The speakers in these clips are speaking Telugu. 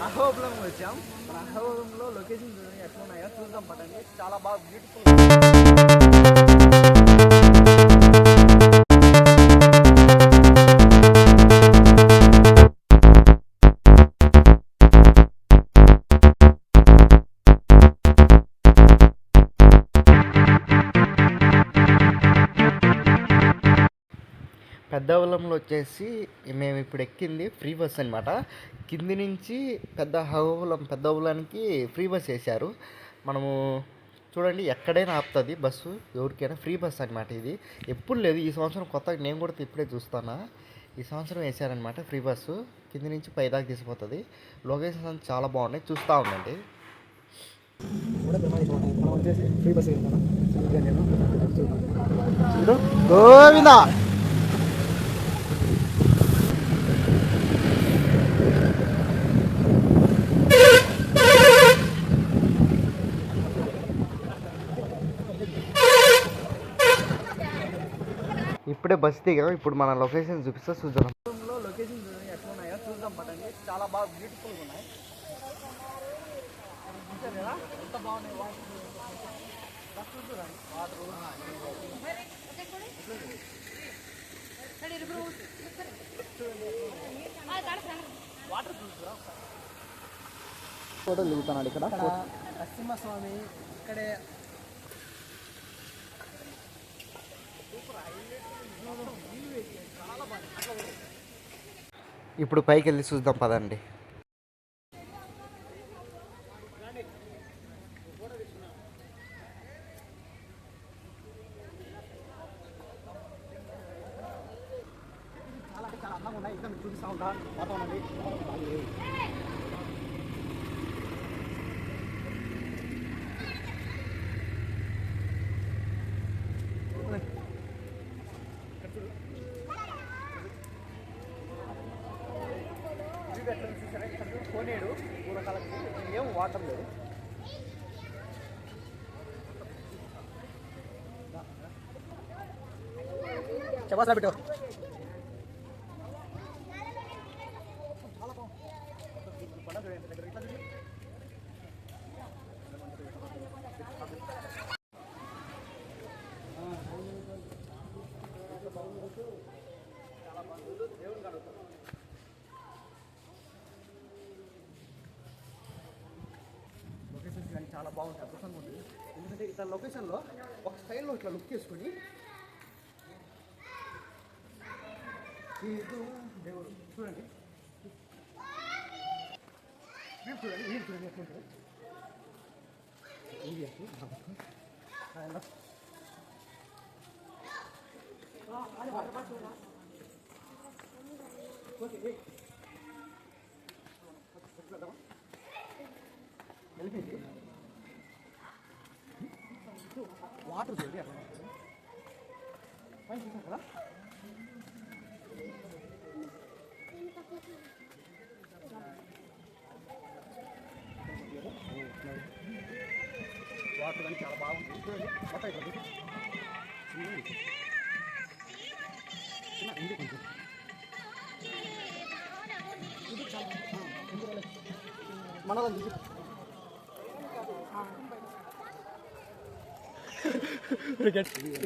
అహోబిలం వచ్చాం. మన అహోబిలంలో లొకేషన్ ఎట్లా ఉన్నాయో చూద్దాం పట్టండి. చాలా బాగా బ్యూటిఫుల్. పెద్దవలంలో వచ్చేసి మేము ఇప్పుడు ఎక్కింది ఫ్రీ బస్ అనమాట. కింది నుంచి పెద్దవలానికి ఫ్రీ బస్ వేశారు. మనము చూడండి ఎక్కడైనా ఆపుతుంది బస్సు, ఎవరికైనా ఫ్రీ బస్ అనమాట. ఇది ఎప్పుడు లేదు, ఈ సంవత్సరం కొత్తగా నేను కూడా ఇప్పుడే చూస్తాను. ఈ సంవత్సరం వేసారనమాట ఫ్రీ బస్సు. కింది నుంచి పైదాకా తీసుకుపోతుంది. లొకేషన్ చాలా బాగున్నాయి, చూస్తూ ఉండండి. గోవిందా ఇప్పుడే బస్ దిగాం. ఇప్పుడు మన లొకేషన్ చూపిస్తా చూద్దాం. లొకేషన్ ఎట్లా ఉన్నాయో చూద్దాం పట్టండి. చాలా బాగా బ్యూటిఫుల్గా ఉన్నాయి. చూసారు కదా ఎంత బాగున్నాయి వాటర్. వాటర్ చూసారా ఫోటోలు దిగుతున్నాడు ఇక్కడ. నరసింహస్వామి ఇక్కడే. ఇప్పుడు పైకి వెళ్ళి చూద్దాం పదండి. చాలా అందంగా ఉన్నాయి. ఇక్కడ చూపిస్తా ఉంటా వాతావరణం. కోనేడు పూలకాలకి ఏం వాటర్ లేదు. చెప్పాసా బిడ్డ చాలా బాగుంటుంది, అద్భుతంగా ఉంటుంది. ఎందుకంటే ఇట్లా లొకేషన్లో ఒక స్టైల్లో ఇట్లా లుక్ చేసుకుని దేవుడు చూడండి. వీళ్ళు చూడండి ఎట్లుంటుంది. వెళ్ళిపోయింది వాటర్ చూడండి అట్లా పైన చూసాం కదా. వాటర్ కానీ చాలా బాగుంటుంది. చూడండి మొత్తం ఇట్లా ఇది కొంచెం ఇది చాలా మనలో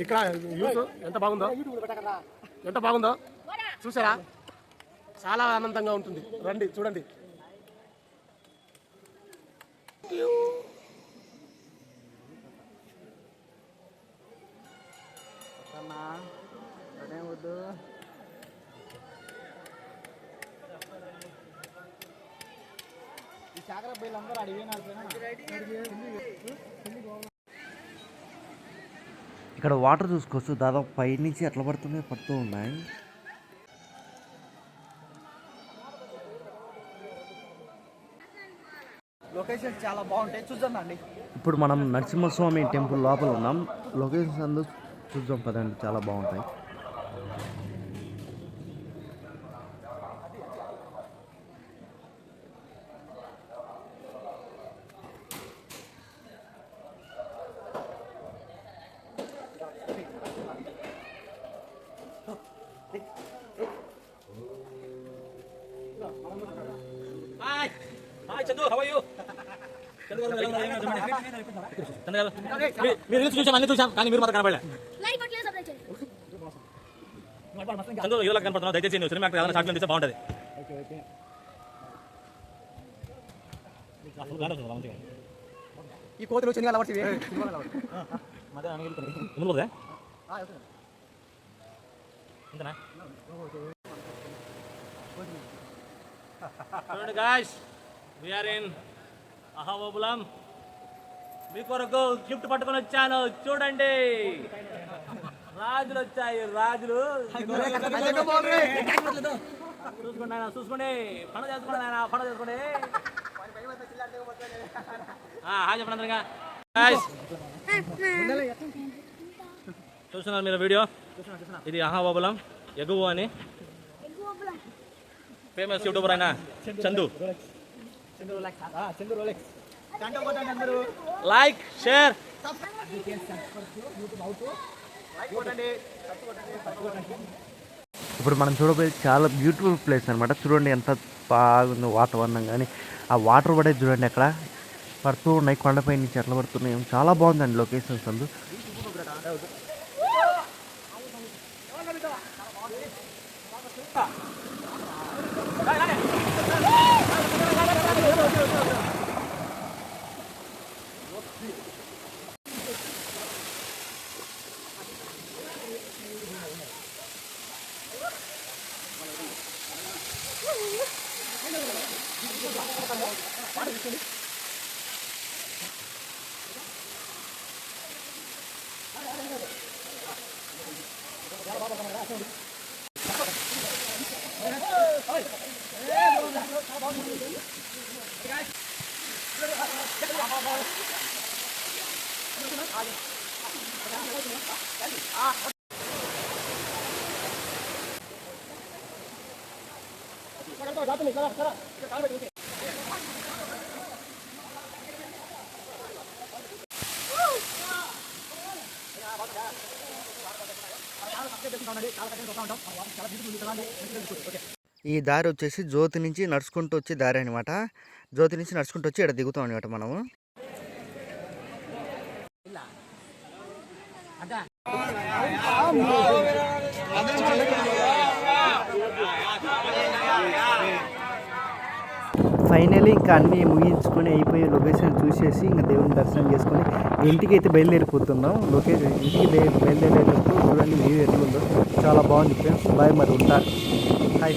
ఇక్కడ యూత్ ఎంత బాగుందో చూసారా? చాలా ఆనందంగా ఉంటుంది. రండి చూడండి. వద్దు ఈ చాకర బయలందరూ అడిగిన ఇక్కడ వాటర్ చూసుకోవచ్చు, దాదాపు పైనుంచి ఎట్లా పడుతూ ఉన్నాయి. లొకేషన్ చాలా బాగుంటాయి, చూద్దామండి. ఇప్పుడు మనం నరసింహస్వామి టెంపుల్ లోపల ఉన్నాం. లొకేషన్స్ అందరూ చూద్దాం పదండి, చాలా బాగుంటాయి. మీరు రీల్స్ చూసాం అన్ని చూసాం కానీ మీరు మాత్రం కనపడలే చందు ఇలా కనపడుతున్నావు దయచేసి నువ్వు సినిమా ఏదైనా షార్ట్ ఫిల్మ్ తీస్తే బాగుంటుంది ఈ కోతులు చిన్న అలవాటు ముందు పోదా ఇంతనా చూడండి గాయ్స్ వీఆర్ ఇన్ అహోబులం మీ కొరకు గిఫ్ట్ పట్టుకొని వచ్చాను చూడండి రాజులు వచ్చాయి రాజులు చూసుకోండి ఆయన చూసుకోండి పండుగ చేసుకోండి ఆయన పండుగ చేసుకోండి హాయ్ చెప్పండి అందరిగా చూస్తున్నారు మీరు వీడియో ఇది అహోబులం ఎగువ అని ఫేమస్ యూట్యూబర్ అయినా చందు లైక్ షేర్ ఇప్పుడు మనం చూడబోయే చాలా బ్యూటిఫుల్ ప్లేస్ అనమాట. చూడండి ఎంత బాగుందో వాతావరణం, కానీ ఆ వాటర్ పడేది చూడండి అక్కడ పడుతూ ఉన్నాయి, కొండపై నుంచి ఎట్లా పడుతున్నాయి. చాలా బాగుందండి లొకేషన్స్ అందు. ఈ దారి వచ్చేసి జ్యోతి నుంచి నడుచుకుంటూ వచ్చే దారి అనమాట. జ్యోతి నుంచి నడుచుకుంటూ వచ్చి ఇక్కడ దిగుతాం అనమాట మనము. ఫైనలీ ఇంకా అన్నీ ముగించుకొని అయిపోయి లొకేషన్ చూసేసి ఇంకా దేవుని దర్శనం చేసుకొని ఇంటికి అయితే బయలుదేరిపోతున్నాం. ఇంటికి బయలుదేరేటప్పుడు చూడండి వ్యూ ఎట్లుందో చాలా బాగుంది ఫ్రెండ్స్. బాయ్, మరి ఉంటా. హాయ్.